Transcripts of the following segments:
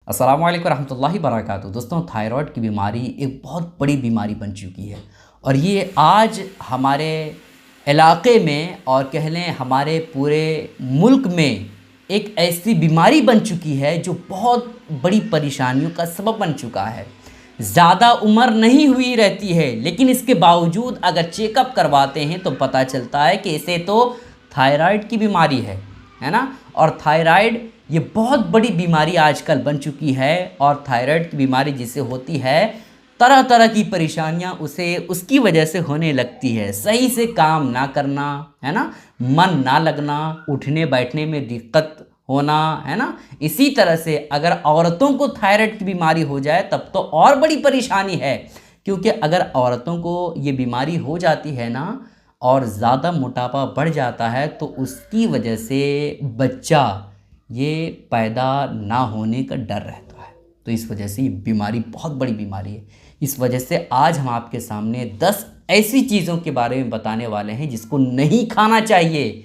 अस्सलाम वालेकुम रहमतुल्लाहि बरकातहू। दोस्तों, थायराइड की बीमारी एक बहुत बड़ी बीमारी बन चुकी है और ये आज हमारे इलाके में और कह लें हमारे पूरे मुल्क में एक ऐसी बीमारी बन चुकी है जो बहुत बड़ी परेशानियों का सबब बन चुका है। ज़्यादा उम्र नहीं हुई रहती है, लेकिन इसके बावजूद अगर चेकअप करवाते हैं तो पता चलता है कि इसे तो थायराइड की बीमारी है ना। और थायराइड ये बहुत बड़ी बीमारी आजकल बन चुकी है और थायराइड की बीमारी जिसे होती है तरह तरह की परेशानियां उसे उसकी वजह से होने लगती है। सही से काम ना करना, है ना, मन ना लगना, उठने बैठने में दिक्कत होना, है ना। इसी तरह से अगर औरतों को थायराइड की बीमारी हो जाए तब तो और बड़ी परेशानी है, क्योंकि अगर औरतों को ये बीमारी हो जाती है ना और ज़्यादा मोटापा बढ़ जाता है तो उसकी वजह से बच्चा ये पैदा ना होने का डर रहता है। तो इस वजह से ये बीमारी बहुत बड़ी बीमारी है। इस वजह से आज हम आपके सामने 10 ऐसी चीज़ों के बारे में बताने वाले हैं जिसको नहीं खाना चाहिए।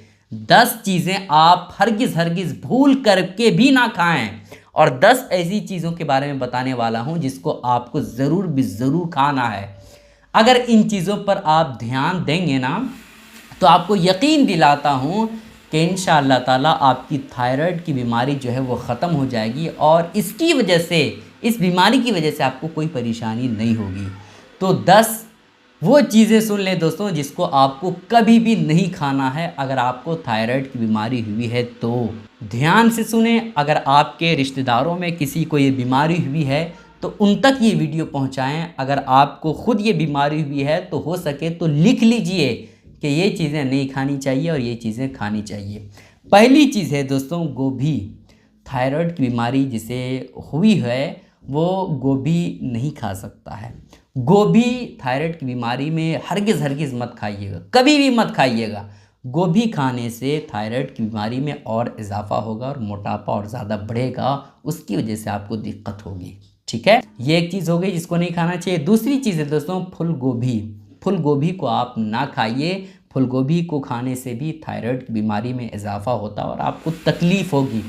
10 चीज़ें आप हरगिज़ भूल करके भी ना खाएं और 10 ऐसी चीज़ों के बारे में बताने वाला हूं जिसको आपको ज़रूर खाना है। अगर इन चीज़ों पर आप ध्यान देंगे ना तो आपको यकीन दिलाता हूं कि इंशाअल्लाह ताला आपकी थायराइड की बीमारी जो है वो ख़त्म हो जाएगी और इसकी वजह से, इस बीमारी की वजह से आपको कोई परेशानी नहीं होगी। तो 10 वो चीज़ें सुन लें दोस्तों जिसको आपको कभी भी नहीं खाना है अगर आपको थायराइड की बीमारी हुई है। तो ध्यान से सुने। अगर आपके रिश्तेदारों में किसी को ये बीमारी हुई है तो उन तक ये वीडियो पहुंचाएं। अगर आपको ख़ुद ये बीमारी हुई है तो हो सके तो लिख लीजिए कि ये चीज़ें नहीं खानी चाहिए और ये चीज़ें खानी चाहिए। पहली चीज़ है दोस्तों गोभी। थायराइड की बीमारी जिसे हुई है वो गोभी नहीं खा सकता है। गोभी थायराइड की बीमारी में हरगिज़ मत खाइएगा, कभी भी मत खाइएगा। गोभी खाने से थायराइड की बीमारी में और इजाफा होगा और मोटापा और ज़्यादा बढ़ेगा, उसकी वजह से आपको दिक्कत होगी। ठीक है, ये एक चीज़ हो गई जिसको नहीं खाना चाहिए। दूसरी चीज़ है दोस्तों फूल गोभी। फूल गोभी को आप ना खाइए। फूल गोभी को खाने से भी थायराइड की बीमारी में इजाफा होता है और आपको तकलीफ़ होगी,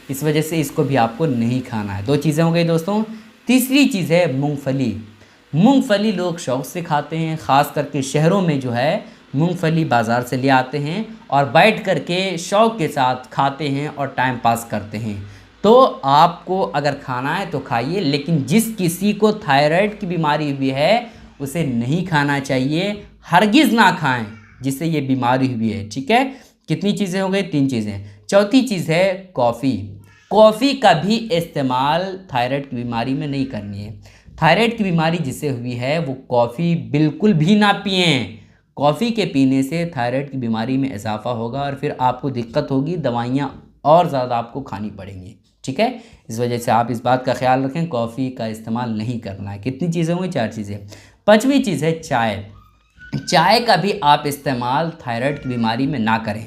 इस वजह से इसको भी आपको नहीं खाना है। 2 चीज़ें हो गई दोस्तों। तीसरी चीज़ है मूंगफली। मूंगफली लोग शौक़ से खाते हैं, ख़ास करके शहरों में जो है मूंगफली बाज़ार से ले आते हैं और बैठ कर के शौक़ के साथ खाते हैं और टाइम पास करते हैं। तो आपको अगर खाना है तो खाइए, लेकिन जिस किसी को थायराइड की बीमारी हुई है उसे नहीं खाना चाहिए, हरगिज़ ना खाएं जिससे ये बीमारी हुई है। ठीक है, कितनी चीज़ें हो गई? 3 चीज़ें। चौथी चीज़ है कॉफ़ी। कॉफ़ी का भी इस्तेमाल थायराइड की बीमारी में नहीं करनी है। थायराइड की बीमारी जिसे हुई है वो कॉफ़ी बिल्कुल भी ना पिएं। कॉफ़ी के पीने से थायराइड की बीमारी में इजाफा होगा और फिर आपको दिक्कत होगी, दवाइयाँ और ज़्यादा आपको खानी पड़ेंगी। ठीक है, इस वजह से आप इस बात का ख्याल रखें, कॉफ़ी का इस्तेमाल नहीं करना है। कितनी चीज़ें होंगी? 4 चीज़ें। 5वीं चीज़ है चाय। चाय का भी आप इस्तेमाल थायराइड की बीमारी में ना करें।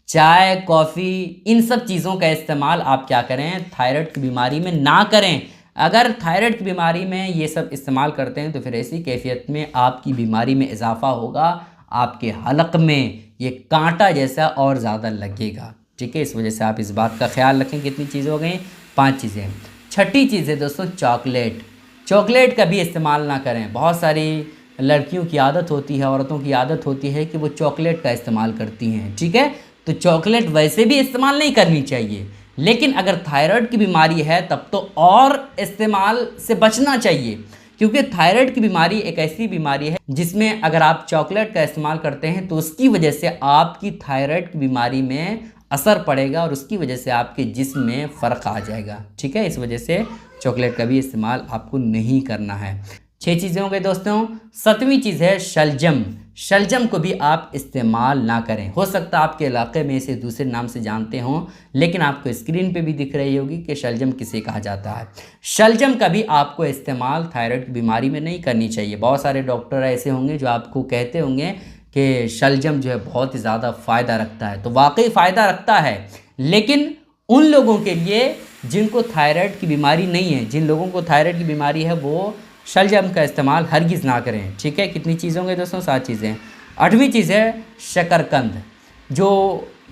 चाय, कॉफ़ी, इन सब चीज़ों का इस्तेमाल आप क्या करें, थायराइड की बीमारी में ना करें। अगर थायराइड की बीमारी में ये सब इस्तेमाल करते हैं तो फिर ऐसी कैफियत में आपकी बीमारी में इजाफा होगा, आपके हलक में ये कांटा जैसा और ज़्यादा लगेगा। ठीक है, इस वजह से आप इस बात का ख्याल रखें। कितनी चीज़ें हो गई? 5 चीज़ें। 6ठी चीज़ है दोस्तों चॉकलेट। चॉकलेट का भी इस्तेमाल ना करें। बहुत सारी लड़कियों की आदत होती है, औरतों की आदत होती है कि वो चॉकलेट का इस्तेमाल करती हैं। ठीक है, तो चॉकलेट वैसे भी इस्तेमाल नहीं करनी चाहिए, लेकिन अगर थायराइड की बीमारी है तब तो और इस्तेमाल से बचना चाहिए, क्योंकि थायराइड की बीमारी एक ऐसी बीमारी है जिसमें अगर आप चॉकलेट का इस्तेमाल करते हैं तो उसकी वजह से आपकी थायराइड की बीमारी में असर पड़ेगा और उसकी वजह से आपके जिस्म में फ़र्क आ जाएगा। ठीक है, इस वजह से चॉकलेट का भी इस्तेमाल आपको नहीं करना है। 6 चीज़ें हो गई दोस्तों। 7वीं चीज़ है शलजम। शलजम को भी आप इस्तेमाल ना करें। हो सकता है आपके इलाके में इसे दूसरे नाम से जानते हों, लेकिन आपको स्क्रीन पे भी दिख रही होगी कि शलजम किसे कहा जाता है। शलजम का भी आपको इस्तेमाल थायराइड की बीमारी में नहीं करनी चाहिए। बहुत सारे डॉक्टर ऐसे होंगे जो आपको कहते होंगे कि शलजम जो है बहुत ही ज़्यादा फ़ायदा रखता है, तो वाकई फ़ायदा रखता है, लेकिन उन लोगों के लिए जिनको थायराइड की बीमारी नहीं है, जिन लोगों को थायराइड की बीमारी है वो शलजम का इस्तेमाल हरगिज़ ना करें। ठीक है, कितनी चीज़ें होंगे दोस्तों? 7 चीज़ें। 8वीं चीज़ है शकरकंद। जो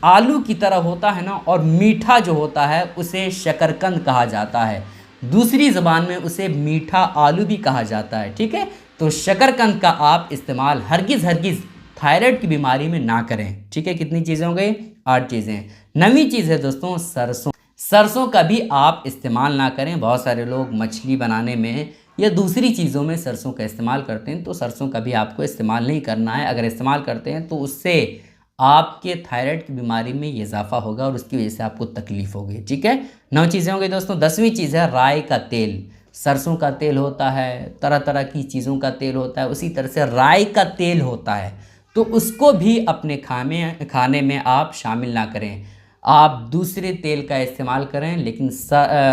आलू की तरह होता है ना और मीठा जो होता है उसे शकरकंद कहा जाता है। दूसरी ज़बान में उसे मीठा आलू भी कहा जाता है, ठीक है। तो शकरकंद का आप इस्तेमाल हरगिज़ हरगिज़ थायराइड की बीमारी में ना करें, ठीक है। कितनी चीज़ें हो गई? 8 चीज़ें। 9वीं चीज़ है दोस्तों सरसों। सरसों का भी आप इस्तेमाल ना करें। बहुत सारे लोग मछली बनाने में या दूसरी चीज़ों में सरसों का इस्तेमाल करते हैं, तो सरसों का भी आपको इस्तेमाल नहीं करना है। अगर इस्तेमाल करते हैं तो उससे आपके थायराइड की बीमारी में इजाफा होगा और उसकी वजह से आपको तकलीफ होगी, ठीक है। 9 चीज़ें हो गई दोस्तों। 10वीं चीज़ है राई का तेल। सरसों का तेल होता है, तरह तरह की चीज़ों का तेल होता है, उसी तरह से राई का तेल होता है, तो उसको भी अपने खाने में आप शामिल ना करें। आप दूसरे तेल का इस्तेमाल करें, लेकिन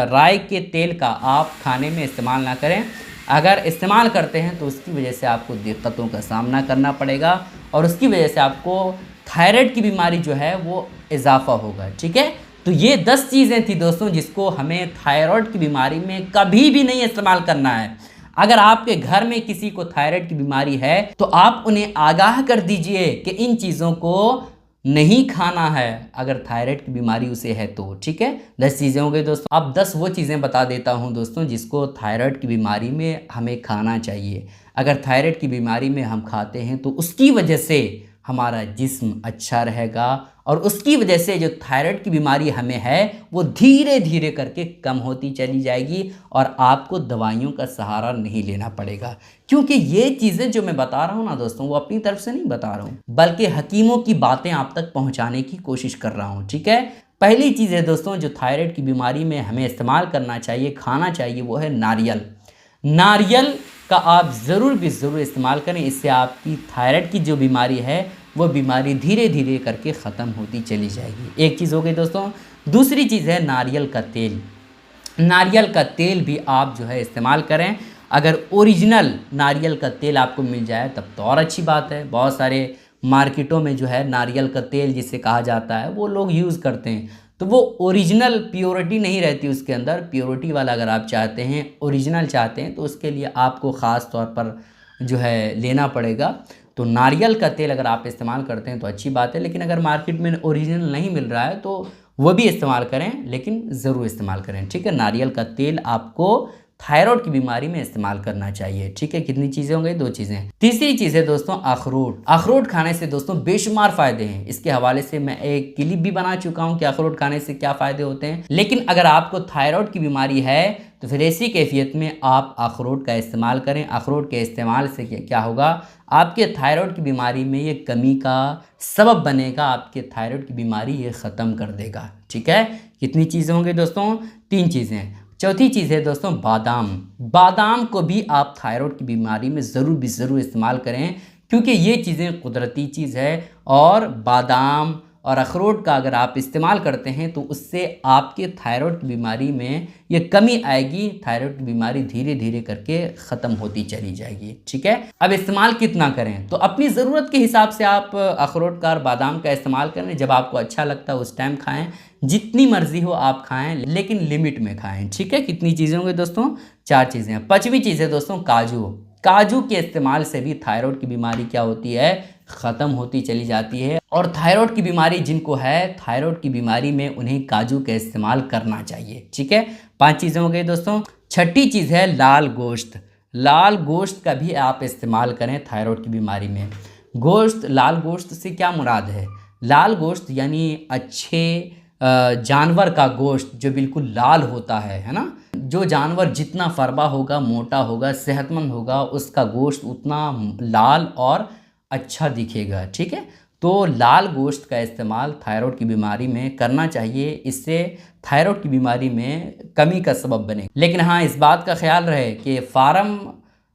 राई के तेल का आप खाने में इस्तेमाल ना करें। अगर इस्तेमाल करते हैं तो उसकी वजह से आपको दिक्कतों का सामना करना पड़ेगा और उसकी वजह से आपको थायराइड की बीमारी जो है वो इजाफा होगा, ठीक है। तो ये 10 चीज़ें थी दोस्तों जिसको हमें थायराइड की बीमारी में कभी भी नहीं इस्तेमाल करना है। अगर आपके घर में किसी को थायराइड की बीमारी है तो आप उन्हें आगाह कर दीजिए कि इन चीज़ों को नहीं खाना है, अगर थायराइड की बीमारी उसे है तो, ठीक है। 10 चीज़ें हो गई दोस्तों। अब 10 वो चीज़ें बता देता हूं दोस्तों जिसको थायराइड की बीमारी में हमें खाना चाहिए। अगर थायराइड की बीमारी में हम खाते हैं तो उसकी वजह से हमारा जिस्म अच्छा रहेगा और उसकी वजह से जो थायराइड की बीमारी हमें है वो धीरे धीरे करके कम होती चली जाएगी और आपको दवाइयों का सहारा नहीं लेना पड़ेगा। क्योंकि ये चीज़ें जो मैं बता रहा हूँ ना दोस्तों, वो अपनी तरफ से नहीं बता रहा हूँ, बल्कि हकीमों की बातें आप तक पहुँचाने की कोशिश कर रहा हूँ, ठीक है। पहली चीज़ है दोस्तों जो थायराइड की बीमारी में हमें इस्तेमाल करना चाहिए, खाना चाहिए, वो है नारियल। नारियल का आप ज़रूर भी ज़रूर इस्तेमाल करें। इससे आपकी थायराइड की जो बीमारी है वो बीमारी धीरे धीरे करके ख़त्म होती चली जाएगी। एक चीज़ हो गई दोस्तों। दूसरी चीज़ है नारियल का तेल। नारियल का तेल भी आप जो है इस्तेमाल करें। अगर ओरिजिनल नारियल का तेल आपको मिल जाए तब तो और अच्छी बात है। बहुत सारे मार्केटों में जो है नारियल का तेल जिसे कहा जाता है वो लोग यूज़ करते हैं, तो वो ओरिजिनल प्योरिटी नहीं रहती उसके अंदर। प्योरिटी वाला अगर आप चाहते हैं, ओरिजिनल चाहते हैं, तो उसके लिए आपको ख़ास तौर पर जो है लेना पड़ेगा। तो नारियल का तेल अगर आप इस्तेमाल करते हैं तो अच्छी बात है, लेकिन अगर मार्केट में ओरिजिनल नहीं मिल रहा है तो वो भी इस्तेमाल करें, लेकिन ज़रूर इस्तेमाल करें, ठीक है। नारियल का तेल आपको थायराइड की बीमारी में इस्तेमाल करना चाहिए, ठीक है। कितनी चीज़ें हो गई? 2 चीज़ें। तीसरी चीज़ है दोस्तों अखरोट। अखरोट खाने से दोस्तों बेशुमार फ़ायदे हैं। इसके हवाले से मैं एक क्लिप भी बना चुका हूं कि अखरोट खाने से क्या फ़ायदे होते हैं। लेकिन अगर आपको थायराइड की बीमारी है तो फिर ऐसी कैफियत में आप अखरोट का इस्तेमाल करें। अखरोट के इस्तेमाल से क्या होगा, आपके थायराइड की बीमारी में ये कमी का सबब बनेगा। आपके थायराइड की बीमारी ये ख़त्म कर देगा, ठीक है। कितनी चीज़ें होंगी दोस्तों? 3 चीज़ें। चौथी चीज़ है दोस्तों बादाम। बादाम को भी आप थायराइड की बीमारी में ज़रूर इस्तेमाल करें, क्योंकि ये चीज़ें कुदरती चीज़ है और बादाम और अखरोट का अगर आप इस्तेमाल करते हैं तो उससे आपके थायराइड की बीमारी में ये कमी आएगी। थायराइड की बीमारी धीरे धीरे करके ख़त्म होती चली जाएगी, ठीक है। अब इस्तेमाल कितना करें, तो अपनी ज़रूरत के हिसाब से आप अखरोट का और बादाम का इस्तेमाल करें। जब आपको अच्छा लगता है उस टाइम खाएं, जितनी मर्जी हो आप खाएं, लेकिन लिमिट में खाएं, ठीक है। कितनी चीज़ें होंगी दोस्तों? 4 चीज़ें। 5वीं चीज़ है दोस्तों काजू। काजू के इस्तेमाल से भी थायराइड की बीमारी क्या होती है, ख़त्म होती चली जाती है। और थायराइड की बीमारी जिनको है, थायराइड की बीमारी में उन्हें काजू का इस्तेमाल करना चाहिए, ठीक है। 5 चीज़ें हो गई दोस्तों। 6ठी चीज़ है लाल गोश्त। लाल गोश्त का भी आप इस्तेमाल करें थायराइड की बीमारी में। लाल गोश्त से क्या मुराद है? लाल गोश्त यानी अच्छे जानवर का गोश्त जो बिल्कुल लाल होता है ना। जो जानवर जितना फरबा होगा, मोटा होगा, सेहतमंद होगा, उसका गोश्त उतना लाल और अच्छा दिखेगा, ठीक है। तो लाल गोश्त का इस्तेमाल थायराइड की बीमारी में करना चाहिए। इससे थायराइड की बीमारी में कमी का सबब बने। लेकिन हाँ, इस बात का ख्याल रहे कि फार्म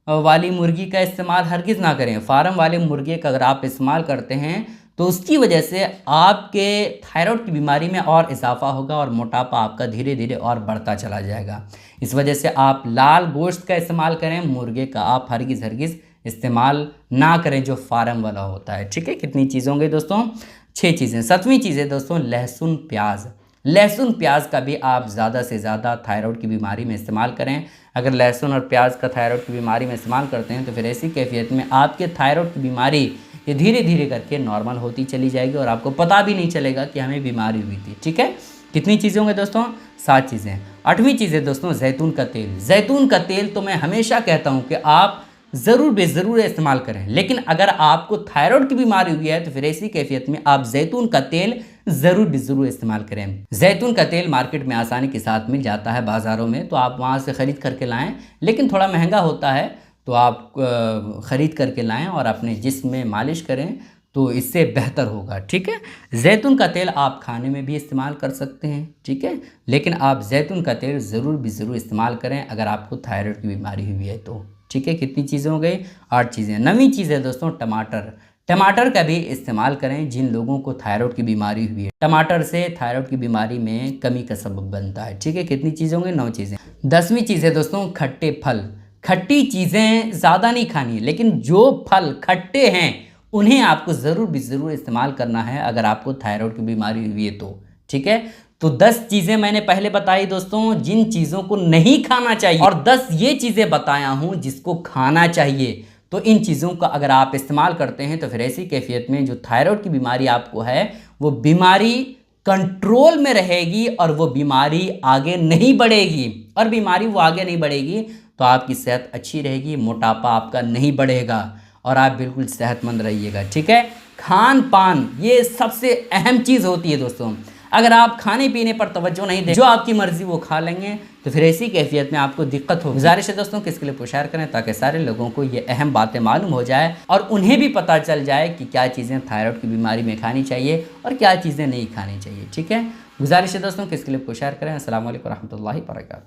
वाली मुर्गी का इस्तेमाल हरगिज़ ना करें। फार्म वाले मुर्गे का अगर आप इस्तेमाल करते हैं तो उसकी वजह से आपके थायराइड की बीमारी में और इजाफा होगा और मोटापा आपका धीरे धीरे और बढ़ता चला जाएगा। इस वजह से आप लाल गोश्त का इस्तेमाल करें, मुर्गे का आप हरगिज़ इस्तेमाल ना करें जो फार्म वाला होता है, ठीक है। कितनी चीज़ें होंगी दोस्तों? 6 चीज़ें। 7वीं चीज़ है दोस्तों लहसुन प्याज। लहसुन प्याज का भी आप ज़्यादा से ज़्यादा थायराइड की बीमारी में इस्तेमाल करें। अगर लहसुन और प्याज का थायराइड की बीमारी में इस्तेमाल करते हैं तो फिर ऐसी कैफियत में आपके थायराइड की बीमारी ये धीरे धीरे करके नॉर्मल होती चली जाएगी और आपको पता भी नहीं चलेगा कि हमें बीमारी हुई थी, ठीक है। कितनी चीज़ें होंगी दोस्तों? 7 चीज़ें। 8वीं चीज़ है दोस्तों जैतून का तेल। जैतून का तेल तो मैं हमेशा कहता हूँ कि आप ज़रूर बेज़रूर इस्तेमाल करें, लेकिन अगर आपको थायराइड की बीमारी हुई है तो फिर ऐसी कैफियत में आप जैतून का तेल ज़रूर बेज़रूर इस्तेमाल करें। जैतून का तेल मार्केट में आसानी के साथ मिल जाता है बाज़ारों में, तो आप वहाँ से ख़रीद करके लाएँ, लेकिन थोड़ा महंगा होता है, तो आप ख़रीद करके लाएँ और अपने जिस्म में मालिश करें तो इससे बेहतर होगा। ठीक है, जैतून का तेल आप खाने में भी इस्तेमाल कर सकते हैं। ठीक है, लेकिन आप जैतून का तेल ज़रूर भी ज़रूर इस्तेमाल करें अगर आपको थायराइड की बीमारी हुई है तो। ठीक है, कितनी चीज़ें हो गई? 8 चीज़ें। 9वीं चीज़ है दोस्तों टमाटर। टमाटर का भी इस्तेमाल करें जिन लोगों को थायराइड की बीमारी हुई है। टमाटर से थायराइड की बीमारी में कमी का सबब बनता है। ठीक है, कितनी चीज़ें होंगी? 9 चीज़ें। 10वीं चीज़ है दोस्तों खट्टे फल। खट्टी चीज़ें ज़्यादा नहीं खानी, लेकिन जो फल खट्टे हैं उन्हें आपको ज़रूर भी ज़रूर इस्तेमाल करना है अगर आपको थायराइड की बीमारी हुई है तो। ठीक है, तो 10 चीज़ें मैंने पहले बताई दोस्तों जिन चीज़ों को नहीं खाना चाहिए, और 10 ये चीज़ें बताया हूँ जिसको खाना चाहिए। तो इन चीज़ों का अगर आप इस्तेमाल करते हैं तो फिर ऐसी कैफियत में जो थायराइड की बीमारी आपको है वो बीमारी कंट्रोल में रहेगी और वो बीमारी आगे नहीं बढ़ेगी। और बीमारी वो आगे नहीं बढ़ेगी तो आपकी सेहत अच्छी रहेगी, मोटापा आपका नहीं बढ़ेगा और आप बिल्कुल सेहतमंद रहिएगा। ठीक है, खान पान ये सबसे अहम चीज़ होती है दोस्तों। अगर आप खाने पीने पर तवज्जो नहीं दें, जो आपकी मर्जी वो खा लेंगे, तो फिर ऐसी कैफियत में आपको दिक्कत हो। गुजारिश है दोस्तों कि इसके लिए शेयर करें ताकि सारे लोगों को ये अहम बातें मालूम हो जाए और उन्हें भी पता चल जाए कि क्या चीज़ें थायराइड की बीमारी में खानी चाहिए और क्या चीज़ें नहीं खानी चाहिए। ठीक है, गुजारिश है दोस्तों कि इसके लिए शेयर करें। अस्सलाम वालेकुम रहमतुल्लाहि व बरकातहू।